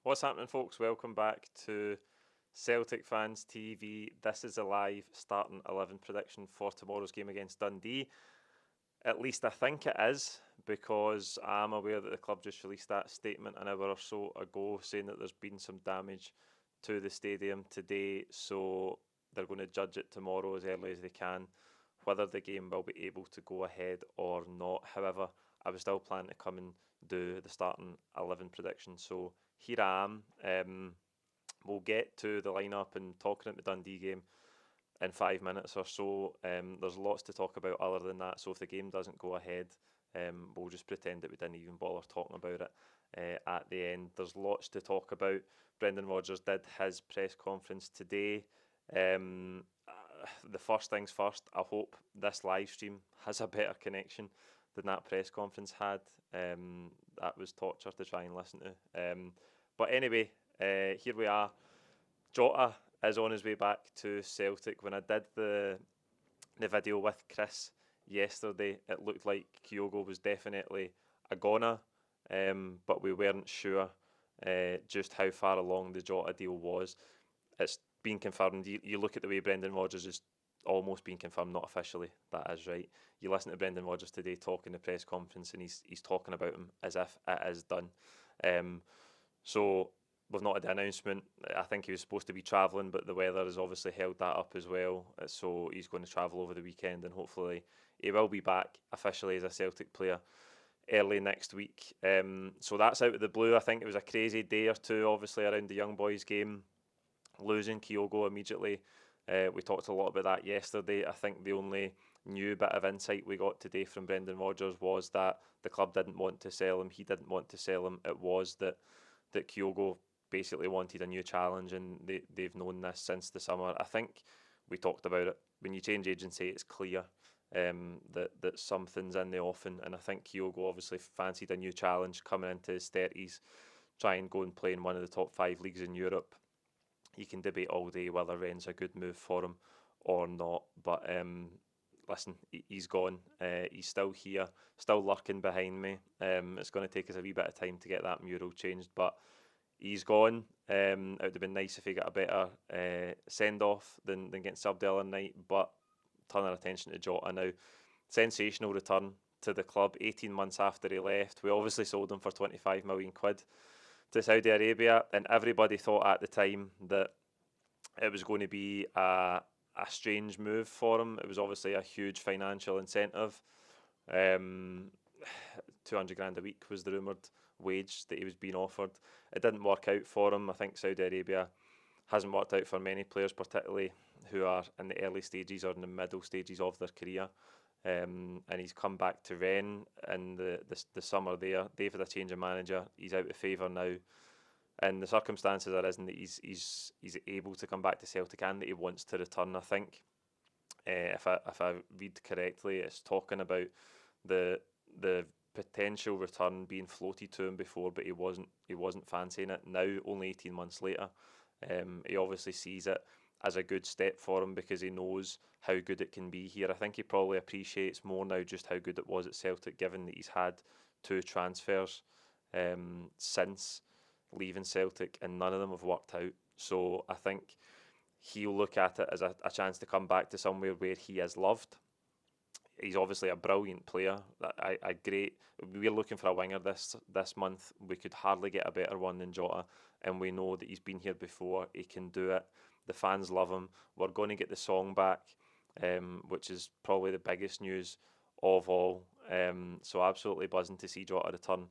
What's happening, folks? Welcome back to Celtic Fans TV. This is a live starting 11 prediction for tomorrow's game against Dundee. At least I think it is, because I'm aware that the club just released that statement an hour or so ago saying that there's been some damage to the stadium today, so they're going to judge it tomorrow as early as they can, whether the game will be able to go ahead or not. However, I was still planning to come and do the starting 11 prediction, so here I am. We'll get to the lineup and talking at the Dundee game in 5 minutes or so. There's lots to talk about other than that, so if the game doesn't go ahead, we'll just pretend that we didn't even bother talking about it at the end. There's lots to talk about. Brendan Rodgers did his press conference today. The first things first, I hope this live stream has a better connection than that press conference had. That was torture to try and listen to. But anyway, here we are. Jota is on his way back to Celtic. When I did the video with Chris yesterday, it looked like Kyogo was definitely a goner, but we weren't sure just how far along the Jota deal was. It's been confirmed. You look at the way Brendan Rodgers is almost being confirmed, not officially, that is right. You listen to Brendan Rodgers today talking in the press conference and he's talking about him as if it is done. So we've not had the announcement. I think he was supposed to be travelling, but the weather has obviously held that up as well. So he's going to travel over the weekend and hopefully he will be back officially as a Celtic player early next week. So that's out of the blue. I think it was a crazy day or two, obviously, around the young boys game. Losing Kyogo immediately. We talked a lot about that yesterday. I think the only new bit of insight we got today from Brendan Rodgers was that the club didn't want to sell him. He didn't want to sell him. It was that Kyogo basically wanted a new challenge, and they've known this since the summer. I think we talked about it. When you change agency, it's clear that something's in the offing, and I think Kyogo obviously fancied a new challenge coming into his 30s, try and go and play in one of the top 5 leagues in Europe. You can debate all day whether Rennes a good move for him or not, but listen, he's gone. He's still here, still lurking behind me. It's going to take us a wee bit of time to get that mural changed, but he's gone. It would have been nice if he got a better send-off than getting subbed the other night, but turn our attention to Jota now. Sensational return to the club 18 months after he left. We obviously sold him for 25 million quid to Saudi Arabia, and everybody thought at the time that it was going to be a strange move for him. It was obviously a huge financial incentive. 200 grand a week was the rumoured wage that he was being offered. It didn't work out for him. I think Saudi Arabia hasn't worked out for many players, particularly who are in the early stages or in the middle stages of their career. And he's come back to Rennes in the summer there. They've had a change of manager. He's out of favour now. And the circumstances are isn't that he's able to come back to Celtic and that he wants to return. I think if I read correctly, it's talking about the potential return being floated to him before, but he wasn't fancying it. Now, only 18 months later, he obviously sees it as a good step for him because he knows how good it can be here. I think he probably appreciates more now just how good it was at Celtic, given that he's had 2 transfers since leaving Celtic and none of them have worked out. So I think he'll look at it as a chance to come back to somewhere where he is loved. He's obviously a brilliant player. We're looking for a winger this month. We could hardly get a better one than Jota, and we know that he's been here before. He can do it. The fans love him. We're going to get the song back, which is probably the biggest news of all. So absolutely buzzing to see Jota return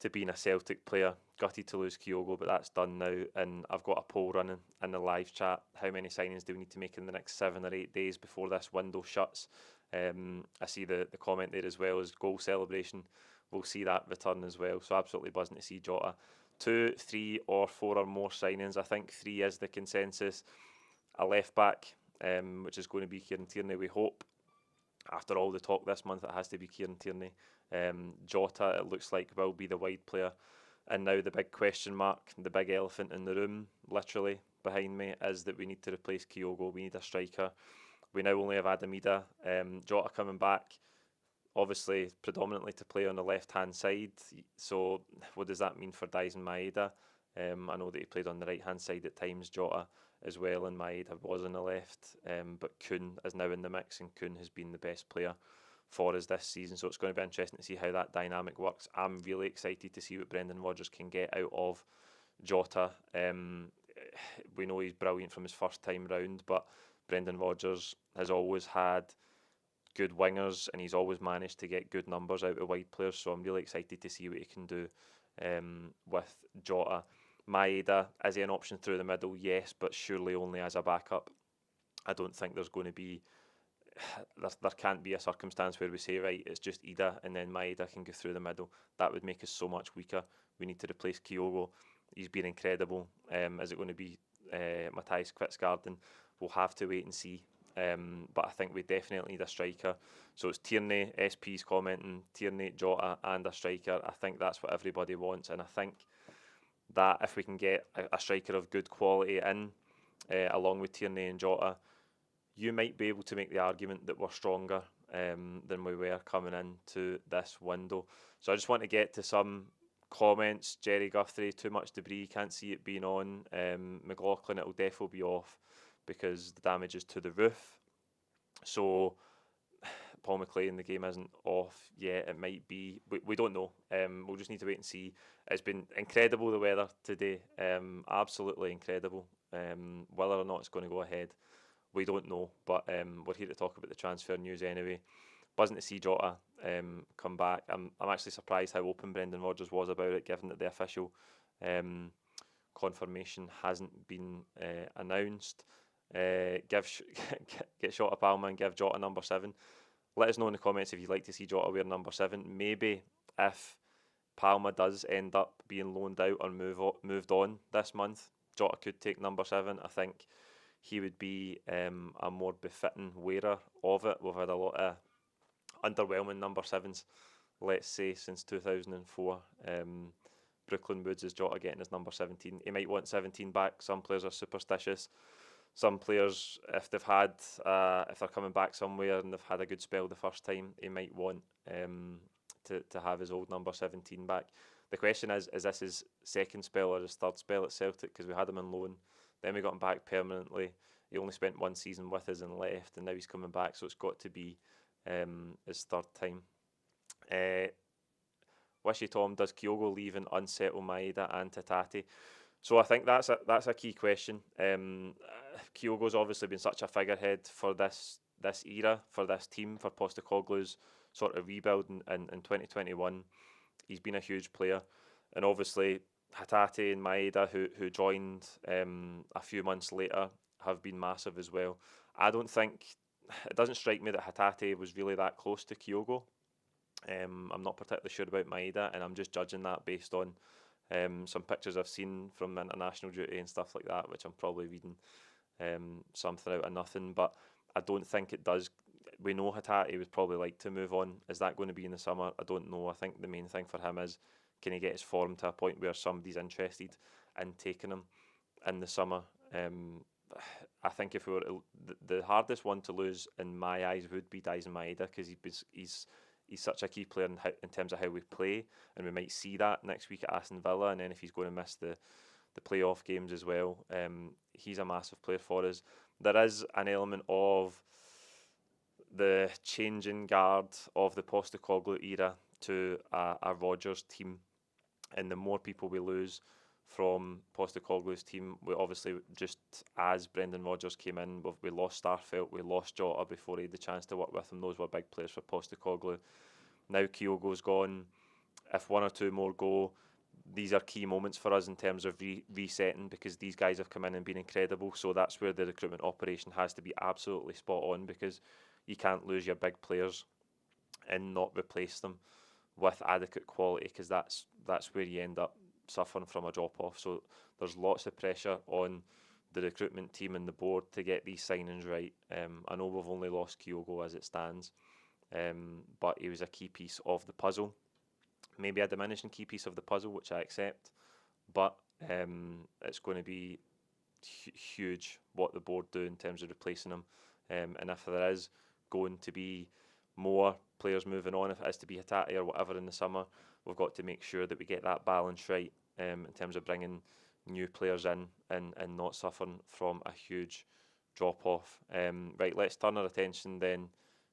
to being a Celtic player. Gutted to lose Kyogo, but that's done now. And I've got a poll running in the live chat. How many signings do we need to make in the next 7 or 8 days before this window shuts? I see the comment there as well as goal celebration. We'll see that return as well. So absolutely buzzing to see Jota. 2, 3 or 4 or more signings. I think 3 is the consensus. A left back, which is going to be Kieran Tierney, we hope. After all the talk this month, it has to be Kieran Tierney. Jota, it looks like, will be the wide player. And now the big question mark, the big elephant in the room, literally behind me, is that we need to replace Kyogo. We need a striker. We now only have Adamida. Jota coming back, obviously predominantly to play on the left-hand side. So what does that mean for Dyson Maeda? I know that he played on the right-hand side at times, Jota as well, and Maeda was on the left. But Kun is now in the mix, and Kun has been the best player for us this season. So it's going to be interesting to see how that dynamic works. I'm really excited to see what Brendan Rodgers can get out of Jota. We know he's brilliant from his first time round, but Brendan Rodgers has always had good wingers, and he's always managed to get good numbers out of wide players. So I'm really excited to see what he can do with Jota. Maeda, is he an option through the middle? Yes, but surely only as a backup. I don't think there's going to be there can't be a circumstance where we say, right, it's just Ida and then Maeda can go through the middle. That would make us so much weaker. We need to replace Kyogo. He's been incredible. Is it going to be Matthias Kvitzgarden? We'll have to wait and see. But I think we definitely need a striker. So it's Tierney, SP's commenting, Tierney, Jota and a striker. I think that's what everybody wants, and I think that if we can get a striker of good quality in, along with Tierney and Jota, you might be able to make the argument that we're stronger than we were coming into this window. So I just want to get to some comments. Jerry Guthrie, too much debris, can't see it being on. McLaughlin, it'll definitely be off because the damage is to the roof. So Paul McLean, the game isn't off yet. It might be. We don't know. We'll just need to wait and see. It's been incredible, the weather today. Absolutely incredible. Whether or not it's going to go ahead, we don't know. But we're here to talk about the transfer news anyway. Buzzing to see Jota come back. I'm actually surprised how open Brendan Rodgers was about it, given that the official confirmation hasn't been announced. Get Jota Palma and give Jota number 7. Let us know in the comments if you'd like to see Jota wear number 7. Maybe if Palma does end up being loaned out or moved on this month, Jota could take number 7. I think he would be a more befitting wearer of it. We've had a lot of underwhelming number 7s, let's say, since 2004. Brooklyn Woods is Jota getting his number 17. He might want 17 back. Some players are superstitious. Some players, if they're coming back somewhere and they've had a good spell the first time, he might want to have his old number 17 back. The question is this his second spell or his third spell at Celtic? Because we had him on loan, then we got him back permanently. He only spent one season with us and left, and now he's coming back, so it's got to be his third time. Wishy Tom, does Kyogo leave and unsettle Maeda and Hatate? So I think that's a key question. Kyogo's obviously been such a figurehead for this era, for this team, for Postecoglou's sort of rebuild in 2021. He's been a huge player, and obviously Hatate and Maeda, who joined a few months later, have been massive as well. It doesn't strike me that Hatate was really that close to Kyogo. I'm not particularly sure about Maeda, and I'm just judging that based on some pictures I've seen from international duty and stuff like that, which I'm probably reading something out of nothing. But I don't think it does. We know Hatate would probably like to move on. Is that going to be in the summer? I don't know. I think the main thing for him is, can he get his form to a point where somebody's interested in taking him in the summer? I think if we were the hardest one to lose in my eyes would be Dyson Maeda, because he's such a key player in terms of how we play, and we might see that next week at Aston Villa. And then if he's going to miss the playoff games as well, he's a massive player for us. There is an element of the changing guard of the Postecoglou era to a Rodgers team, and the more people we lose from Postecoglou's team, we obviously, just as Brendan Rodgers came in, we lost Starfelt, we lost Jota before he had the chance to work with him. Those were big players for Postecoglou. Now Kyogo's gone. If one or two more go, these are key moments for us in terms of resetting, because these guys have come in and been incredible. So that's where the recruitment operation has to be absolutely spot on, because you can't lose your big players and not replace them with adequate quality, because that's where you end up suffering from a drop-off. So there's lots of pressure on the recruitment team and the board to get these signings right. I know we've only lost Kyogo as it stands, but he was a key piece of the puzzle. Maybe a diminishing key piece of the puzzle, which I accept, but it's going to be huge what the board do in terms of replacing him. And if there is going to be more players moving on, if it is to be Hatate or whatever in the summer, we've got to make sure that we get that balance right in terms of bringing new players in and not suffering from a huge drop off. Right, let's turn our attention then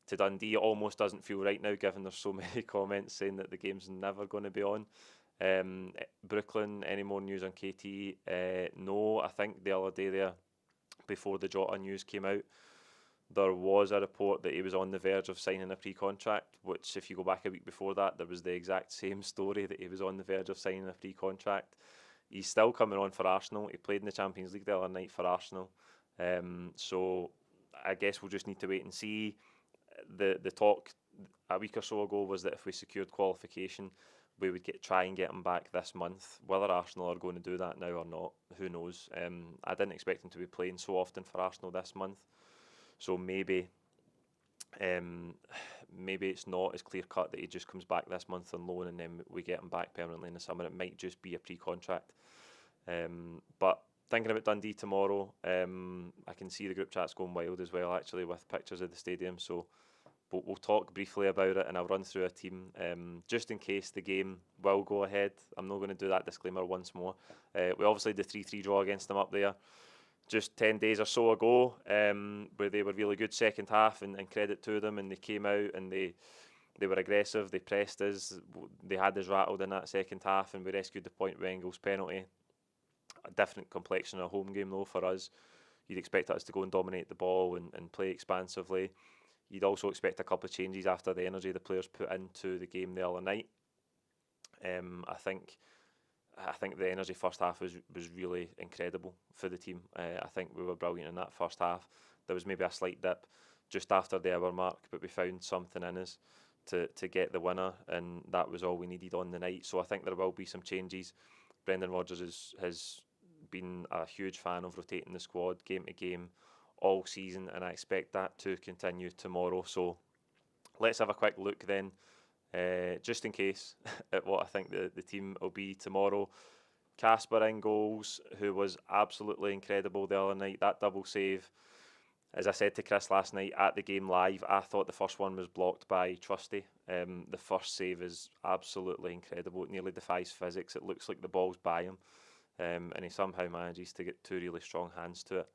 to Dundee. It almost doesn't feel right now, given there's so many comments saying that the game's never going to be on. Brooklyn, any more news on KT? No, I think the other day there, before the Jota news came out, there was a report that he was on the verge of signing a pre-contract, which if you go back a week before that, there was the exact same story that he was on the verge of signing a pre-contract. He's still coming on for Arsenal. He played in the Champions League the other night for Arsenal. So I guess we'll just need to wait and see. The talk a week or so ago was that if we secured qualification, we would try and get him back this month. Whether Arsenal are going to do that now or not, who knows? I didn't expect him to be playing so often for Arsenal this month. So maybe it's not as clear cut that he just comes back this month on loan and then we get him back permanently in the summer. It might just be a pre-contract. But thinking about Dundee tomorrow, I can see the group chat's going wild as well, actually, with pictures of the stadium. So we'll talk briefly about it and I'll run through a team just in case the game will go ahead. I'm not going to do that disclaimer once more. We obviously did 3-3 draw against them up there just 10 days or so ago, where they were really good second half, and credit to them, and they came out and they were aggressive, they pressed us, they had us rattled in that second half, and we rescued the point with Engels' penalty. A different complexion in a home game though for us. You'd expect us to go and dominate the ball and play expansively. You'd also expect a couple of changes after the energy the players put into the game the other night. I think the energy first half was really incredible for the team. I think we were brilliant in that first half. There was maybe a slight dip just after the hour mark, but we found something in us to get the winner, and that was all we needed on the night. So I think there will be some changes. Brendan Rodgers has been a huge fan of rotating the squad game to game all season, and I expect that to continue tomorrow. So let's have a quick look then, just in case, at what I think the team will be tomorrow. Casper in goals, who was absolutely incredible the other night. That double save, as I said to Chris last night at the game live, I thought the first one was blocked by Trusty. The first save is absolutely incredible. It nearly defies physics. It looks like the ball's by him, and he somehow manages to get two really strong hands to it,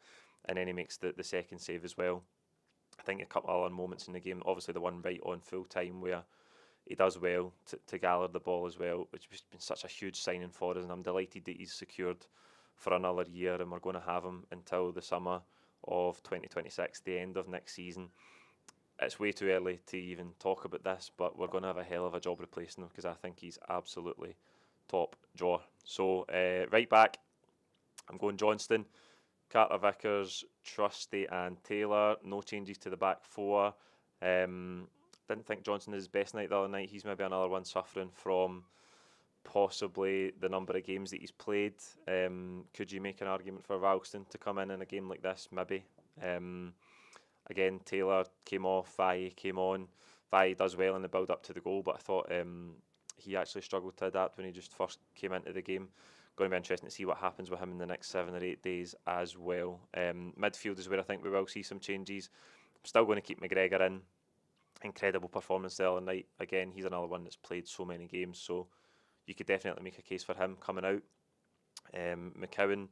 and then he makes the second save as well. I think a couple of other moments in the game, obviously the one right on full time where he does well to gather the ball as well, which has been such a huge signing for us, and I'm delighted that he's secured for another year, and we're going to have him until the summer of 2026, the end of next season. It's way too early to even talk about this, but we're going to have a hell of a job replacing him because I think he's absolutely top drawer. So right back, I'm going Johnston, Carter Vickers, Trusty and Taylor. No changes to the back four. Didn't think Johnson had his best night the other night. He's maybe another one suffering from possibly the number of games that he's played. Could you make an argument for Ralston to come in a game like this? Maybe. Again, Taylor came off, Valle came on. Valle does well in the build up to the goal, but I thought he actually struggled to adapt when he just first came into the game. Going to be interesting to see what happens with him in the next 7 or 8 days as well. Midfield is where I think we will see some changes. I'm still going to keep McGregor in. Incredible performance the other night. Again, he's another one that's played so many games, so you could definitely make a case for him coming out. McCowan,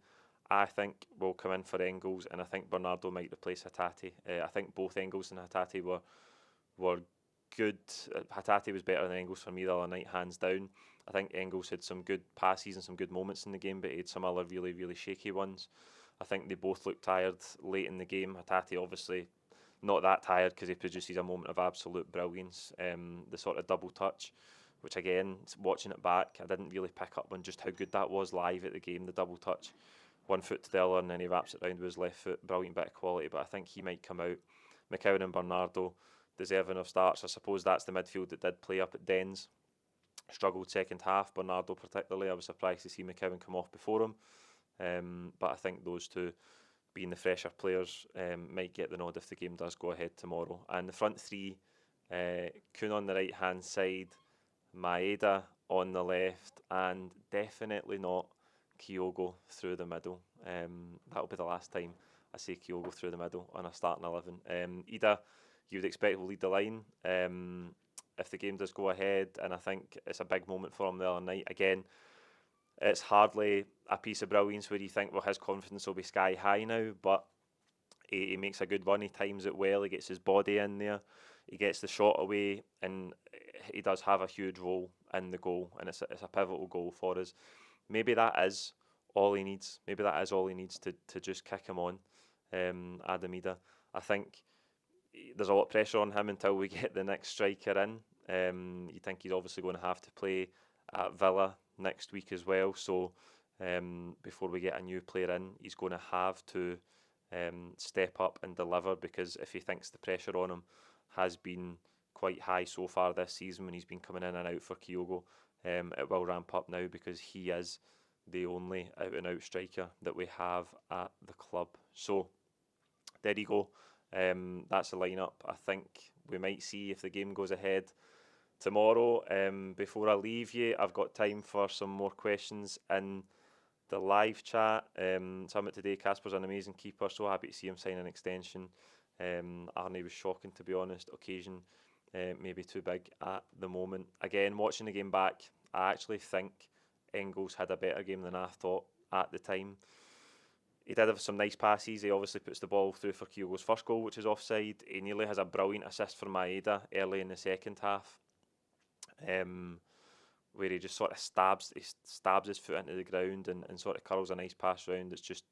I think, will come in for Engels, and I think Bernardo might replace Hatate. I think both Engels and Hatate were good. Hatate was better than Engels for me the other night, hands down. I think Engels had some good passes and some good moments in the game, but he had some other really, really shaky ones. I think they both looked tired late in the game. Hatate obviously not that tired because he produces a moment of absolute brilliance. The sort of double touch, which again, watching it back, I didn't really pick up on just how good that was live at the game, the double touch. One foot to the other and then he wraps it round with his left foot. Brilliant bit of quality, but I think he might come out. McCowan and Bernardo deserving of starts. I suppose that's the midfield that did play up at Dens. Struggled second half, Bernardo particularly. I was surprised to see McCowan come off before him. But I think those two, being the fresher players, might get the nod if the game does go ahead tomorrow. And the front three, Kuhn on the right hand side, Maeda on the left, and definitely not Kyogo through the middle. That'll be the last time I see Kyogo through the middle on a starting 11. Ida, you would expect will lead the line if the game does go ahead, and I think it's a big moment for him the other night. Again, it's hardly a piece of brilliance where you think, well, his confidence will be sky high now, but he makes a good run, he times it well, he gets his body in there, he gets the shot away, and he does have a huge role in the goal, and it's a pivotal goal for us. Maybe that is all he needs. Maybe that is all he needs to just kick him on, Adam Ida. I think there's a lot of pressure on him until we get the next striker in. You think he's obviously going to have to play at Villa next week as well. So before we get a new player in, he's going to have to step up and deliver, because if he thinks the pressure on him has been quite high so far this season when he's been coming in and out for Kyogo, it will ramp up now, because he is the only out and out striker that we have at the club. So there you go. That's the lineup. I think we might see if the game goes ahead tomorrow. Before I leave you, I've got time for some more questions in the live chat. Summit today, Casper's an amazing keeper. So happy to see him sign an extension. Arnie was shocking, to be honest. Occasion maybe too big at the moment. Again, watching the game back, I actually think Engels had a better game than I thought at the time. He did have some nice passes. He obviously puts the ball through for Kyogo's first goal, which is offside. He nearly has a brilliant assist for Maeda early in the second half, where he just sort of stabs his foot into the ground and sort of curls a nice pass round. It's just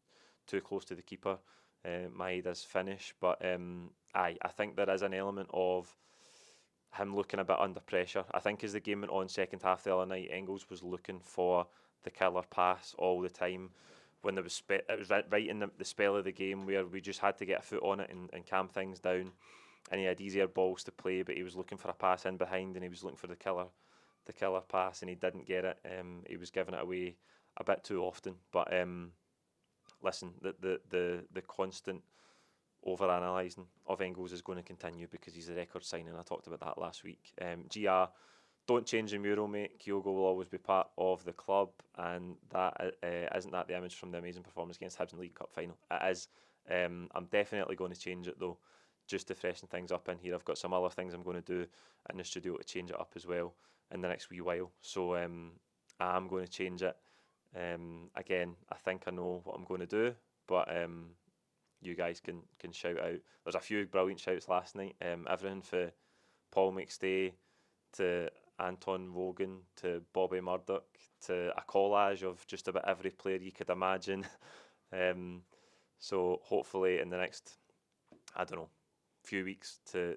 too close to the keeper. Maeda's finish, but I think there is an element of him looking a bit under pressure. I think as the game went on second half the other night, Engels was looking for the killer pass all the time. When there was it was right in the spell of the game where we just had to get a foot on it and calm things down, and he had easier balls to play, but he was looking for a pass in behind, and he was looking for the killer pass, and he didn't get it. He was giving it away a bit too often. But listen, the constant over-analysing of Engels is going to continue, because he's a record signing. I talked about that last week. GR, don't change the mural, mate. Kyogo will always be part of the club, and that isn't that the image from the amazing performance against Hibs in the League Cup final? It is. I'm definitely going to change it though, just to freshen things up in here. I've got some other things I'm going to do in the studio to change it up as well in the next wee while. So I'm going to change it. Again, I think I know what I'm going to do, but you guys can shout out. There's a few brilliant shouts last night. Everything for Paul McStay to Anton Wogan to Bobby Murdoch to a collage of just about every player you could imagine. So hopefully in the next, I don't know, few weeks to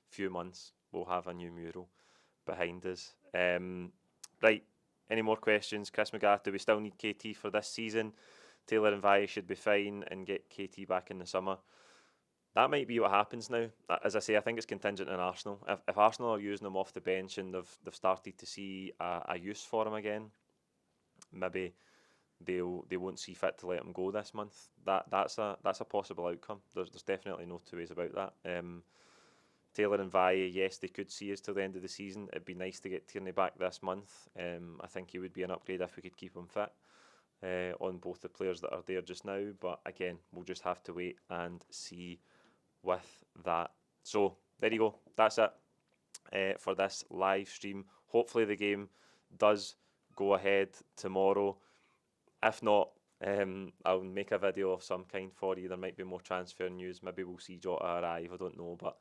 few months, we'll have a new mural behind us. Right, any more questions? Chris McGrath, do we still need KT for this season? Taylor and Valle should be fine and get KT back in the summer. That might be what happens now. As I say, I think it's contingent on Arsenal. If Arsenal are using him off the bench and they've started to see a use for him again, maybe they won't see fit to let him go this month. That's a possible outcome. There's definitely no two ways about that. Taylor and Valle, yes, they could see us till the end of the season. It'd be nice to get Tierney back this month. I think he would be an upgrade if we could keep him fit on both the players that are there just now. But again, we'll just have to wait and see with that. So there you go. That's it for this live stream. Hopefully the game does go ahead tomorrow. If not, I'll make a video of some kind for you. There might be more transfer news. Maybe we'll see Jota arrive. I don't know, but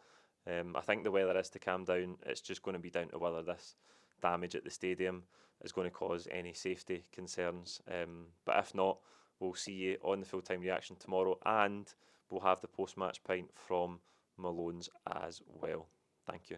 I think the weather is to calm down. It's just going to be down to whether this damage at the stadium is going to cause any safety concerns. But if not, we'll see you on the full-time reaction tomorrow, and we'll have the post-match pint from Malone's as well. Thank you.